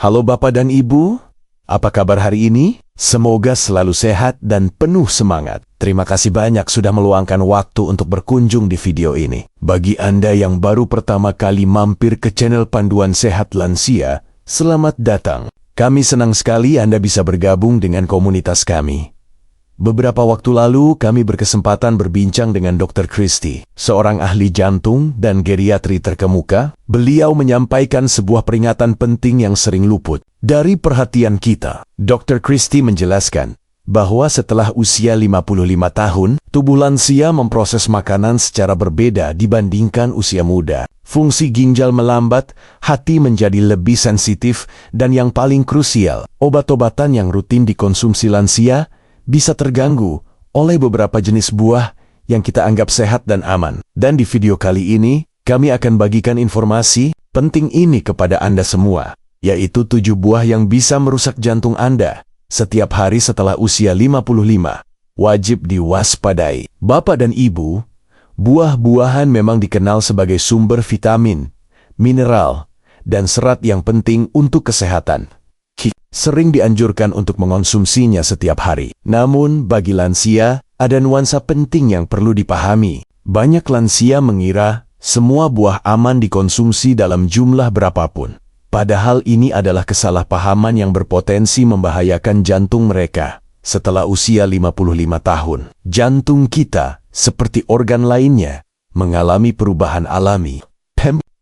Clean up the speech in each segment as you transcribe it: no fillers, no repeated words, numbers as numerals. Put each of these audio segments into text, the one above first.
Halo Bapak dan Ibu, apa kabar hari ini? Semoga selalu sehat dan penuh semangat. Terima kasih banyak sudah meluangkan waktu untuk berkunjung di video ini. Bagi Anda yang baru pertama kali mampir ke channel Panduan Sehat Lansia, selamat datang. Kami senang sekali Anda bisa bergabung dengan komunitas kami. Beberapa waktu lalu, kami berkesempatan berbincang dengan Dr. Christy, seorang ahli jantung dan geriatri terkemuka. Beliau menyampaikan sebuah peringatan penting yang sering luput dari perhatian kita. Dr. Christy menjelaskan bahwa setelah usia 55 tahun, tubuh lansia memproses makanan secara berbeda dibandingkan usia muda. Fungsi ginjal melambat, hati menjadi lebih sensitif, dan yang paling krusial, obat-obatan yang rutin dikonsumsi lansia bisa terganggu oleh beberapa jenis buah yang kita anggap sehat dan aman. Dan di video kali ini, kami akan bagikan informasi penting ini kepada Anda semua, yaitu 7 buah yang bisa merusak jantung Anda setiap hari setelah usia 55. Wajib diwaspadai. Bapak dan Ibu, buah-buahan memang dikenal sebagai sumber vitamin, mineral, dan serat yang penting untuk kesehatan. Sering dianjurkan untuk mengonsumsinya setiap hari. Namun, bagi lansia, ada nuansa penting yang perlu dipahami. Banyak lansia mengira semua buah aman dikonsumsi dalam jumlah berapapun. Padahal ini adalah kesalahpahaman yang berpotensi membahayakan jantung mereka. Setelah usia 55 tahun, jantung kita, seperti organ lainnya, mengalami perubahan alami.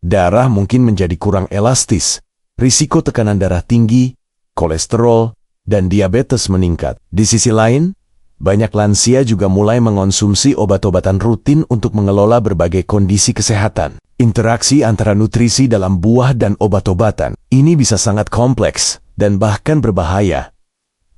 Darah mungkin menjadi kurang elastis, risiko tekanan darah tinggi, kolesterol, dan diabetes meningkat. Di sisi lain, banyak lansia juga mulai mengonsumsi obat-obatan rutin untuk mengelola berbagai kondisi kesehatan. Interaksi antara nutrisi dalam buah dan obat-obatan ini bisa sangat kompleks dan bahkan berbahaya.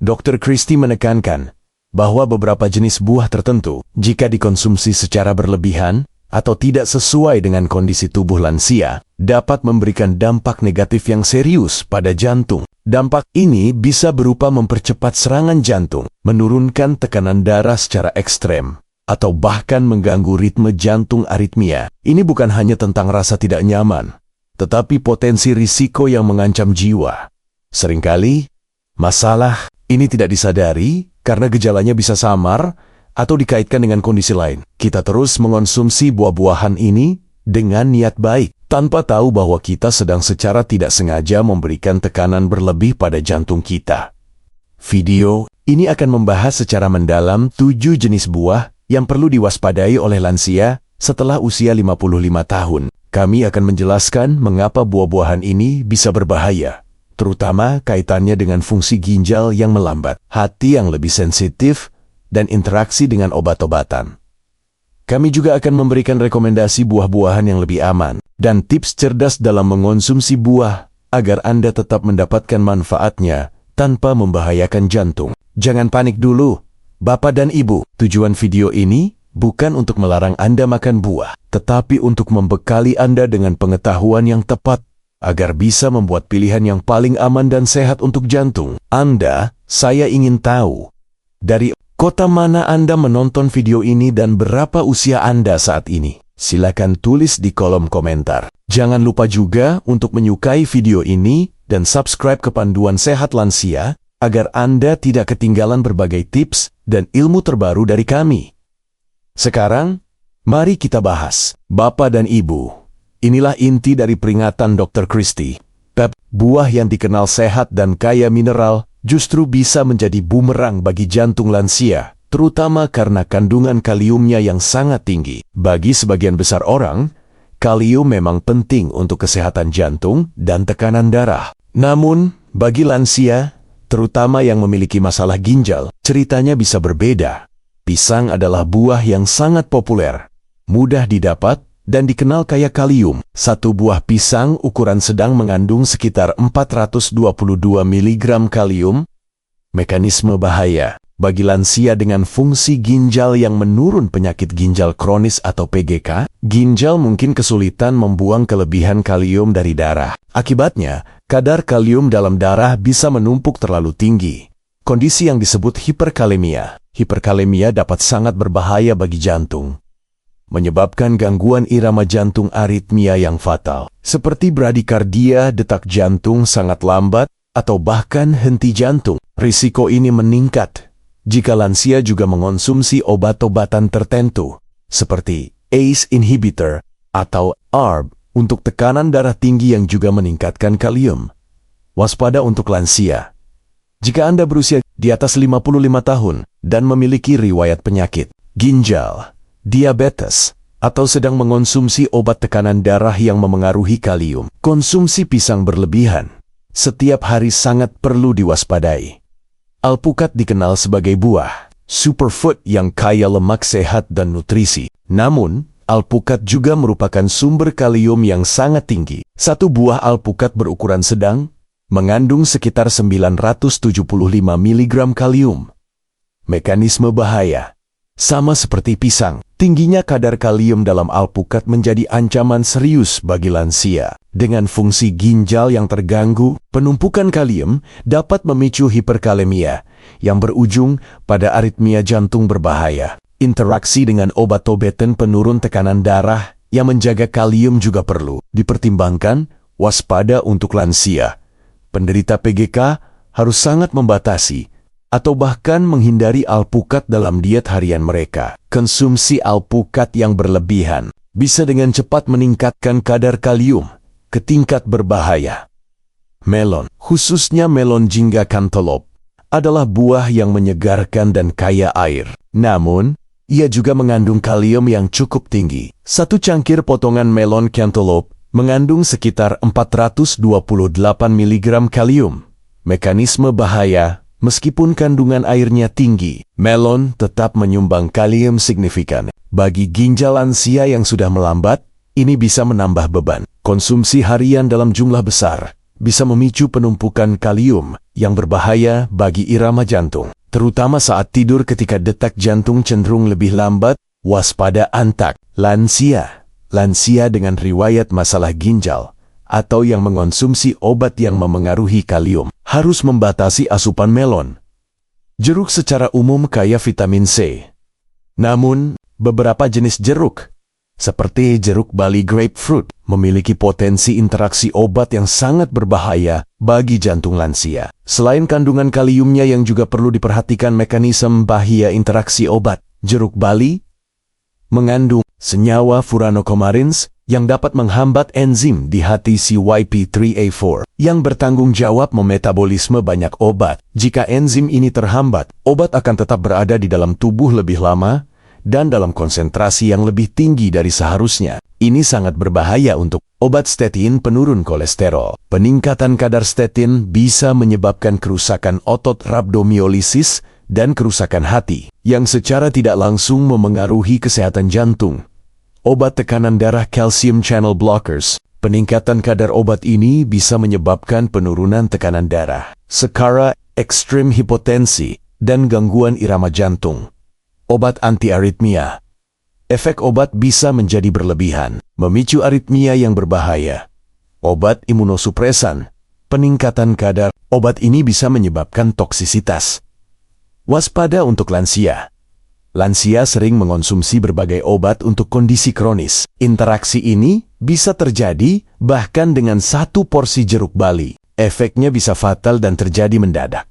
Dr. Christy menekankan bahwa beberapa jenis buah tertentu, jika dikonsumsi secara berlebihan atau tidak sesuai dengan kondisi tubuh lansia, dapat memberikan dampak negatif yang serius pada jantung. Dampak ini bisa berupa mempercepat serangan jantung, menurunkan tekanan darah secara ekstrem, atau bahkan mengganggu ritme jantung aritmia. Ini bukan hanya tentang rasa tidak nyaman, tetapi potensi risiko yang mengancam jiwa. Seringkali, masalah ini tidak disadari karena gejalanya bisa samar atau dikaitkan dengan kondisi lain. Kita terus mengonsumsi buah-buahan ini dengan niat baik, tanpa tahu bahwa kita sedang secara tidak sengaja memberikan tekanan berlebih pada jantung kita. Video ini akan membahas secara mendalam 7 jenis buah yang perlu diwaspadai oleh lansia setelah usia 55 tahun. Kami akan menjelaskan mengapa buah-buahan ini bisa berbahaya, terutama kaitannya dengan fungsi ginjal yang melambat, hati yang lebih sensitif, dan interaksi dengan obat-obatan. Kami juga akan memberikan rekomendasi buah-buahan yang lebih aman dan tips cerdas dalam mengonsumsi buah agar Anda tetap mendapatkan manfaatnya tanpa membahayakan jantung. Jangan panik dulu, Bapak dan Ibu. Tujuan video ini bukan untuk melarang Anda makan buah, tetapi untuk membekali Anda dengan pengetahuan yang tepat agar bisa membuat pilihan yang paling aman dan sehat untuk jantung Anda. Saya ingin tahu, dari kota mana Anda menonton video ini dan berapa usia Anda saat ini? Silakan tulis di kolom komentar. Jangan lupa juga untuk menyukai video ini dan subscribe ke Panduan Sehat Lansia agar Anda tidak ketinggalan berbagai tips dan ilmu terbaru dari kami. Sekarang, mari kita bahas. Bapak dan Ibu, inilah inti dari peringatan Dr. Christy. Buah yang dikenal sehat dan kaya mineral justru bisa menjadi bumerang bagi jantung lansia, terutama karena kandungan kaliumnya yang sangat tinggi. Bagi sebagian besar orang, kalium memang penting untuk kesehatan jantung dan tekanan darah. Namun, bagi lansia, terutama yang memiliki masalah ginjal, ceritanya bisa berbeda. Pisang adalah buah yang sangat populer, mudah didapat, dan dikenal kaya kalium. Satu buah pisang ukuran sedang mengandung sekitar 422 mg kalium. Mekanisme bahaya bagi lansia dengan fungsi ginjal yang menurun, penyakit ginjal kronis atau PGK. Ginjal mungkin kesulitan membuang kelebihan kalium dari darah. Akibatnya, kadar kalium dalam darah bisa menumpuk terlalu tinggi. Kondisi yang disebut hiperkalemia. Hiperkalemia dapat sangat berbahaya bagi jantung, menyebabkan gangguan irama jantung aritmia yang fatal, seperti bradikardia, detak jantung sangat lambat, atau bahkan henti jantung. Risiko ini meningkat jika lansia juga mengonsumsi obat-obatan tertentu, seperti ACE inhibitor atau ARB untuk tekanan darah tinggi yang juga meningkatkan kalium. Waspada untuk lansia. Jika Anda berusia di atas 55 tahun dan memiliki riwayat penyakit ginjal, diabetes, atau sedang mengonsumsi obat tekanan darah yang memengaruhi kalium, konsumsi pisang berlebihan setiap hari sangat perlu diwaspadai. Alpukat dikenal sebagai buah superfood yang kaya lemak sehat dan nutrisi. Namun, alpukat juga merupakan sumber kalium yang sangat tinggi. Satu buah alpukat berukuran sedang mengandung sekitar 975 mg kalium. Mekanisme bahaya. Sama seperti pisang, tingginya kadar kalium dalam alpukat menjadi ancaman serius bagi lansia. Dengan fungsi ginjal yang terganggu, penumpukan kalium dapat memicu hiperkalemia yang berujung pada aritmia jantung berbahaya. Interaksi dengan obat-obatan penurun tekanan darah yang menjaga kalium juga perlu dipertimbangkan. Waspada untuk lansia. Penderita PGK harus sangat membatasi atau bahkan menghindari alpukat dalam diet harian mereka. Konsumsi alpukat yang berlebihan bisa dengan cepat meningkatkan kadar kalium ke tingkat berbahaya. Melon, khususnya melon jingga cantaloupe, adalah buah yang menyegarkan dan kaya air. Namun, ia juga mengandung kalium yang cukup tinggi. Satu cangkir potongan melon cantaloupe mengandung sekitar 428 mg kalium. Mekanisme bahaya. Meskipun kandungan airnya tinggi, melon tetap menyumbang kalium signifikan. Bagi ginjal lansia yang sudah melambat, ini bisa menambah beban. Konsumsi harian dalam jumlah besar bisa memicu penumpukan kalium yang berbahaya bagi irama jantung. Terutama saat tidur ketika detak jantung cenderung lebih lambat. Waspada antak. Lansia dengan riwayat masalah ginjal atau yang mengonsumsi obat yang memengaruhi kalium harus membatasi asupan melon. Jeruk secara umum kaya vitamin C. Namun, beberapa jenis jeruk, seperti jeruk Bali grapefruit, memiliki potensi interaksi obat yang sangat berbahaya bagi jantung lansia. Selain kandungan kaliumnya yang juga perlu diperhatikan mekanisme bahaya interaksi obat, jeruk Bali mengandung senyawa furanocomarins yang dapat menghambat enzim di hati CYP3A4 yang bertanggung jawab memetabolisme banyak obat. Jika enzim ini terhambat, obat akan tetap berada di dalam tubuh lebih lama dan dalam konsentrasi yang lebih tinggi dari seharusnya. Ini sangat berbahaya untuk obat statin penurun kolesterol. Peningkatan kadar statin bisa menyebabkan kerusakan otot rhabdomyolysis dan kerusakan hati yang secara tidak langsung memengaruhi kesehatan jantung. Obat tekanan darah calcium channel blockers, peningkatan kadar obat ini bisa menyebabkan penurunan tekanan darah, skara, ekstrem hipotensi, dan gangguan irama jantung. Obat anti-aritmia. Efek obat bisa menjadi berlebihan, memicu aritmia yang berbahaya. Obat imunosupresan, peningkatan kadar obat ini bisa menyebabkan toksisitas. Waspada untuk lansia. Lansia sering mengonsumsi berbagai obat untuk kondisi kronis. Interaksi ini bisa terjadi bahkan dengan satu porsi jeruk Bali. Efeknya bisa fatal dan terjadi mendadak.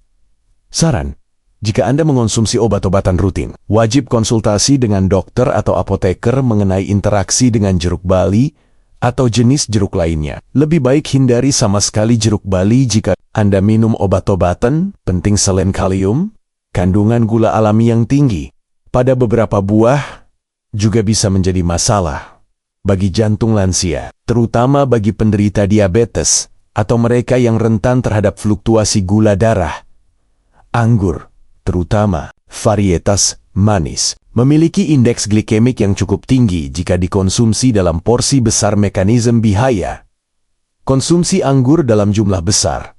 Saran, jika Anda mengonsumsi obat-obatan rutin, wajib konsultasi dengan dokter atau apoteker mengenai interaksi dengan jeruk Bali atau jenis jeruk lainnya. Lebih baik hindari sama sekali jeruk Bali jika Anda minum obat-obatan. Penting selain kalium, kandungan gula alami yang tinggi pada beberapa buah juga bisa menjadi masalah bagi jantung lansia, terutama bagi penderita diabetes atau mereka yang rentan terhadap fluktuasi gula darah. Anggur, terutama varietas manis, memiliki indeks glikemik yang cukup tinggi jika dikonsumsi dalam porsi besar. Mekanisme bahaya. Konsumsi anggur dalam jumlah besar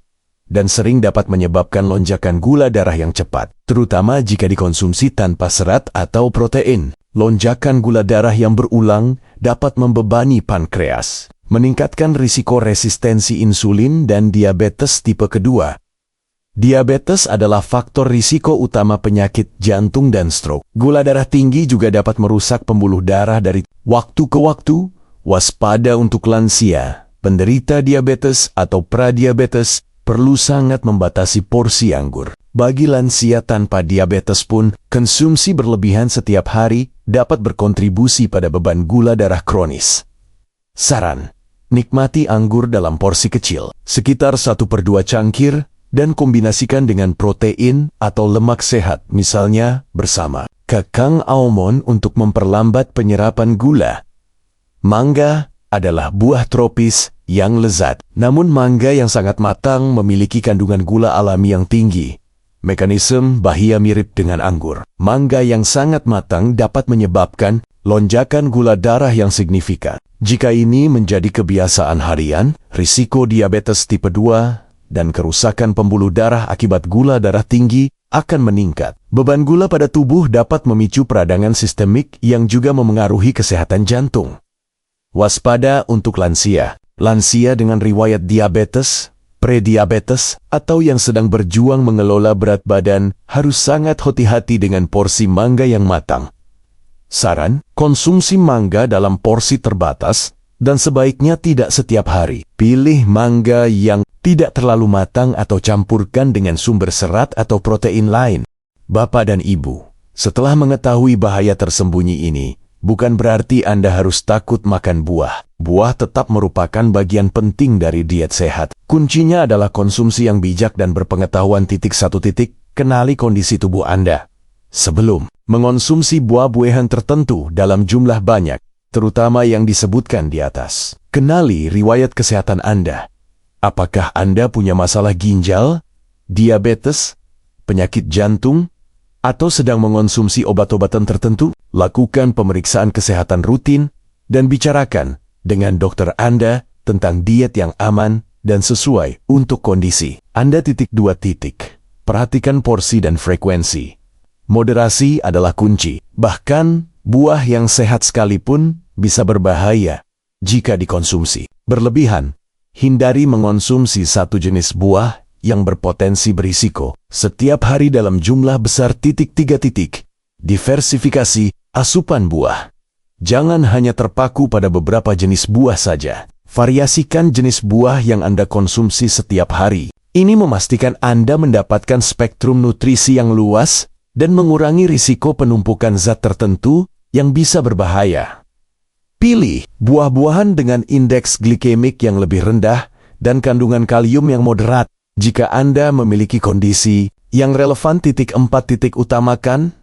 dan sering dapat menyebabkan lonjakan gula darah yang cepat, terutama jika dikonsumsi tanpa serat atau protein. Lonjakan gula darah yang berulang dapat membebani pankreas, meningkatkan risiko resistensi insulin dan diabetes tipe kedua. Diabetes adalah faktor risiko utama penyakit jantung dan stroke. Gula darah tinggi juga dapat merusak pembuluh darah dari waktu ke waktu. Waspada untuk lansia, penderita diabetes atau pradiabetes, perlu sangat membatasi porsi anggur. Bagi lansia tanpa diabetes pun, konsumsi berlebihan setiap hari dapat berkontribusi pada beban gula darah kronis. Saran: nikmati anggur dalam porsi kecil, sekitar 1/2 cangkir, dan kombinasikan dengan protein atau lemak sehat, misalnya bersama kakang almond untuk memperlambat penyerapan gula. Mangga adalah buah tropis yang lezat, namun mangga yang sangat matang memiliki kandungan gula alami yang tinggi. Mekanisme bahaya mirip dengan anggur. Mangga yang sangat matang dapat menyebabkan lonjakan gula darah yang signifikan. Jika ini menjadi kebiasaan harian, risiko diabetes tipe 2 dan kerusakan pembuluh darah akibat gula darah tinggi akan meningkat. Beban gula pada tubuh dapat memicu peradangan sistemik yang juga memengaruhi kesehatan jantung. Waspada untuk lansia. Lansia dengan riwayat diabetes, prediabetes, atau yang sedang berjuang mengelola berat badan harus sangat hati-hati dengan porsi mangga yang matang. Saran: konsumsi mangga dalam porsi terbatas dan sebaiknya tidak setiap hari. Pilih mangga yang tidak terlalu matang atau campurkan dengan sumber serat atau protein lain. Bapak dan Ibu, setelah mengetahui bahaya tersembunyi ini, bukan berarti Anda harus takut makan buah. Buah tetap merupakan bagian penting dari diet sehat. Kuncinya adalah konsumsi yang bijak dan berpengetahuan. Kenali kondisi tubuh Anda sebelum mengonsumsi buah-buahan tertentu dalam jumlah banyak, terutama yang disebutkan di atas. Kenali riwayat kesehatan Anda. Apakah Anda punya masalah ginjal, diabetes, penyakit jantung, atau sedang mengonsumsi obat-obatan tertentu? Lakukan pemeriksaan kesehatan rutin dan bicarakan dengan dokter Anda tentang diet yang aman dan sesuai untuk kondisi Anda. 2. Perhatikan porsi dan frekuensi. Moderasi adalah kunci. Bahkan buah yang sehat sekalipun bisa berbahaya jika dikonsumsi berlebihan. Hindari mengonsumsi satu jenis buah yang berpotensi berisiko setiap hari dalam jumlah besar. 3. Diversifikasi asupan buah. Jangan hanya terpaku pada beberapa jenis buah saja. Variasikan jenis buah yang Anda konsumsi setiap hari. Ini memastikan Anda mendapatkan spektrum nutrisi yang luas dan mengurangi risiko penumpukan zat tertentu yang bisa berbahaya. Pilih buah-buahan dengan indeks glikemik yang lebih rendah dan kandungan kalium yang moderat. Jika Anda memiliki kondisi yang relevan. 4. Utamakan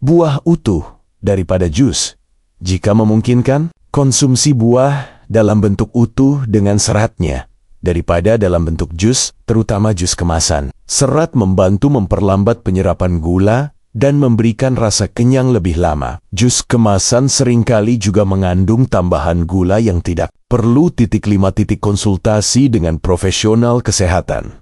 buah utuh daripada jus. Jika memungkinkan, konsumsi buah dalam bentuk utuh dengan seratnya daripada dalam bentuk jus, terutama jus kemasan. Serat membantu memperlambat penyerapan gula dan memberikan rasa kenyang lebih lama. Jus kemasan seringkali juga mengandung tambahan gula yang tidak perlu. 5. Konsultasi dengan profesional kesehatan.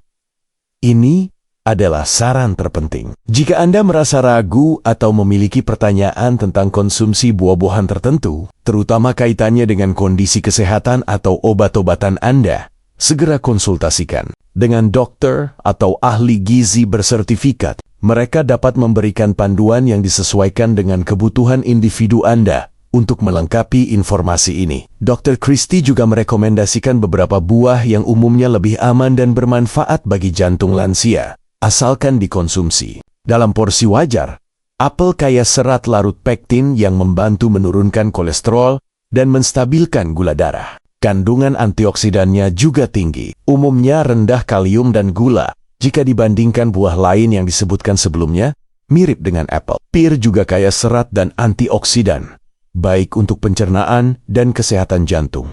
Ini adalah saran terpenting. Jika Anda merasa ragu atau memiliki pertanyaan tentang konsumsi buah-buahan tertentu, terutama kaitannya dengan kondisi kesehatan atau obat-obatan Anda, segera konsultasikan dengan dokter atau ahli gizi bersertifikat. Mereka dapat memberikan panduan yang disesuaikan dengan kebutuhan individu Anda. Untuk melengkapi informasi ini, Dr. Christie juga merekomendasikan beberapa buah yang umumnya lebih aman dan bermanfaat bagi jantung lansia, asalkan dikonsumsi dalam porsi wajar. Apel kaya serat larut pektin yang membantu menurunkan kolesterol dan menstabilkan gula darah. Kandungan antioksidannya juga tinggi, umumnya rendah kalium dan gula. Jika dibandingkan buah lain yang disebutkan sebelumnya, mirip dengan apel. Pir juga kaya serat dan antioksidan, baik untuk pencernaan dan kesehatan jantung.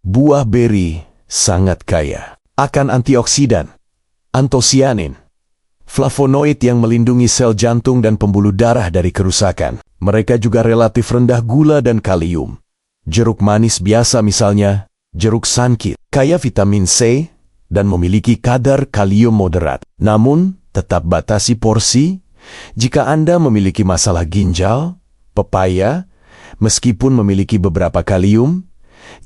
Buah beri sangat kaya akan antioksidan, antosianin, flavonoid yang melindungi sel jantung dan pembuluh darah dari kerusakan. Mereka juga relatif rendah gula dan kalium. Jeruk manis biasa misalnya, jeruk sangkit, kaya vitamin C dan memiliki kadar kalium moderat. Namun, tetap batasi porsi. Jika Anda memiliki masalah ginjal, pepaya, meskipun memiliki beberapa kalium,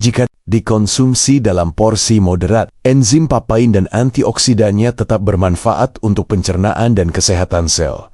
jika dikonsumsi dalam porsi moderat, enzim papain dan antioksidannya tetap bermanfaat untuk pencernaan dan kesehatan sel.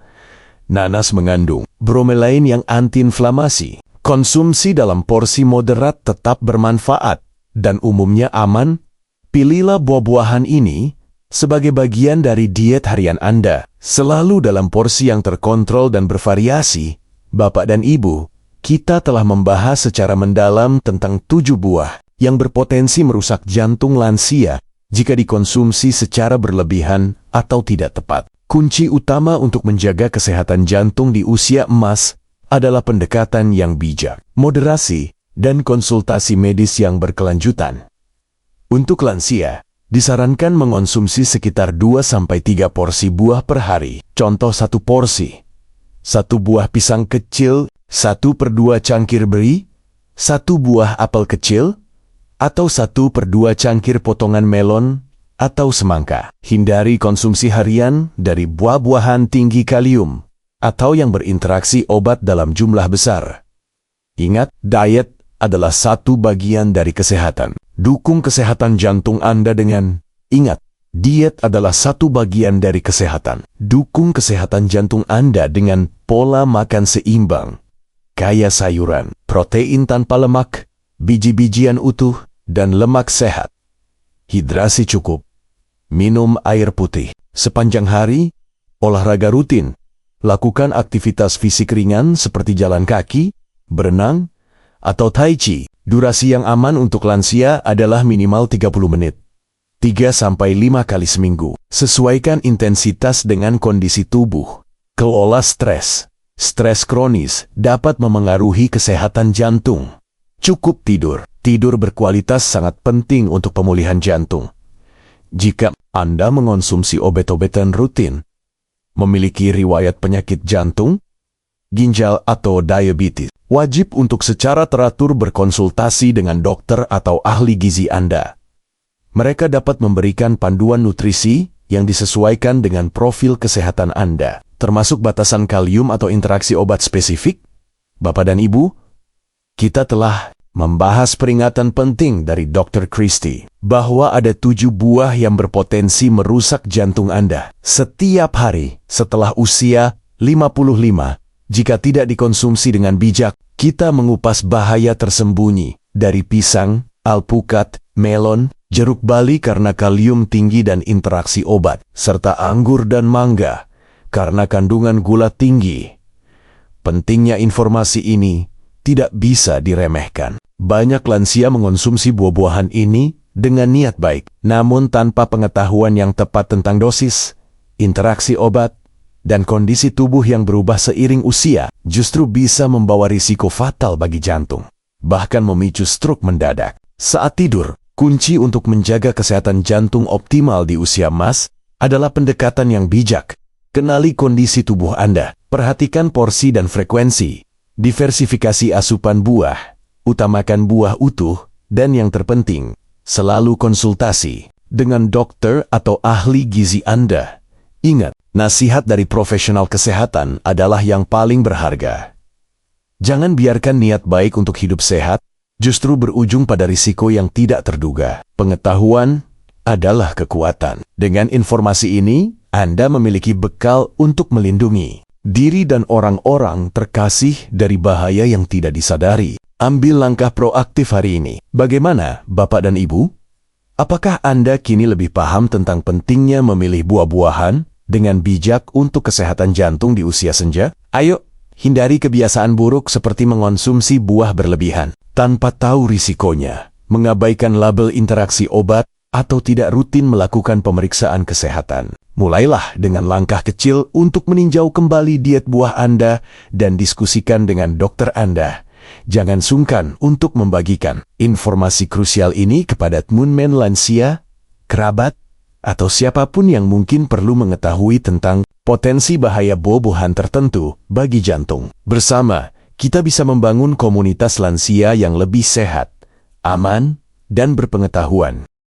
Nanas mengandung bromelain yang antiinflamasi. Konsumsi dalam porsi moderat tetap bermanfaat dan umumnya aman. Pilihlah buah-buahan ini Sebagai bagian dari diet harian Anda, selalu dalam porsi yang terkontrol dan bervariasi, Bapak dan Ibu, kita telah membahas secara mendalam tentang 7 buah yang berpotensi merusak jantung lansia jika dikonsumsi secara berlebihan atau tidak tepat. Kunci utama untuk menjaga kesehatan jantung di usia emas adalah pendekatan yang bijak, moderasi, dan konsultasi medis yang berkelanjutan. Untuk lansia, disarankan mengonsumsi sekitar 2-3 porsi buah per hari. Contoh 1 porsi. 1 buah pisang kecil, 1/2 cangkir beri, 1 buah apel kecil, atau 1/2 cangkir potongan melon atau semangka. Hindari konsumsi harian dari buah-buahan tinggi kalium atau yang berinteraksi obat dalam jumlah besar. Ingat, diet adalah satu bagian dari kesehatan. Dukung kesehatan jantung Anda dengan, ingat, diet adalah satu bagian dari kesehatan. Dukung kesehatan jantung Anda dengan pola makan seimbang, kaya sayuran, protein tanpa lemak, biji-bijian utuh, dan lemak sehat. Hidrasi cukup, minum air putih sepanjang hari, olahraga rutin, lakukan aktivitas fisik ringan seperti jalan kaki, berenang, atau tai chi. Durasi yang aman untuk lansia adalah minimal 30 menit. 3-5 kali seminggu. Sesuaikan intensitas dengan kondisi tubuh. Kelola stres. Stres kronis dapat memengaruhi kesehatan jantung. Cukup tidur. Tidur berkualitas sangat penting untuk pemulihan jantung. Jika Anda mengonsumsi obat-obatan rutin, memiliki riwayat penyakit jantung, ginjal atau diabetes, wajib untuk secara teratur berkonsultasi dengan dokter atau ahli gizi Anda. Mereka dapat memberikan panduan nutrisi yang disesuaikan dengan profil kesehatan Anda, termasuk batasan kalium atau interaksi obat spesifik. Bapak dan Ibu, kita telah membahas peringatan penting dari Dr. Christie bahwa ada 7 buah yang berpotensi merusak jantung Anda setiap hari setelah usia 55. Jika tidak dikonsumsi dengan bijak, kita mengupas bahaya tersembunyi dari pisang, alpukat, melon, jeruk bali karena kalium tinggi dan interaksi obat, serta anggur dan mangga karena kandungan gula tinggi. Pentingnya informasi ini tidak bisa diremehkan. Banyak lansia mengonsumsi buah-buahan ini dengan niat baik, namun tanpa pengetahuan yang tepat tentang dosis, interaksi obat, dan kondisi tubuh yang berubah seiring usia, justru bisa membawa risiko fatal bagi jantung, bahkan memicu stroke mendadak. Saat tidur, kunci untuk menjaga kesehatan jantung optimal di usia emas adalah pendekatan yang bijak. Kenali kondisi tubuh Anda, perhatikan porsi dan frekuensi, diversifikasi asupan buah, utamakan buah utuh, dan yang terpenting, selalu konsultasi dengan dokter atau ahli gizi Anda. Ingat, nasihat dari profesional kesehatan adalah yang paling berharga. Jangan biarkan niat baik untuk hidup sehat justru berujung pada risiko yang tidak terduga. Pengetahuan adalah kekuatan. Dengan informasi ini, Anda memiliki bekal untuk melindungi diri dan orang-orang terkasih dari bahaya yang tidak disadari. Ambil langkah proaktif hari ini. Bagaimana, Bapak dan Ibu? Apakah Anda kini lebih paham tentang pentingnya memilih buah-buahan dengan bijak untuk kesehatan jantung di usia senja? Ayo, hindari kebiasaan buruk seperti mengonsumsi buah berlebihan tanpa tahu risikonya, mengabaikan label interaksi obat, atau tidak rutin melakukan pemeriksaan kesehatan. Mulailah dengan langkah kecil untuk meninjau kembali diet buah Anda dan diskusikan dengan dokter Anda. Jangan sungkan untuk membagikan informasi krusial ini kepada teman lansia, kerabat, atau siapapun yang mungkin perlu mengetahui tentang potensi bahaya buah-buahan tertentu bagi jantung. Bersama, kita bisa membangun komunitas lansia yang lebih sehat, aman, dan berpengetahuan.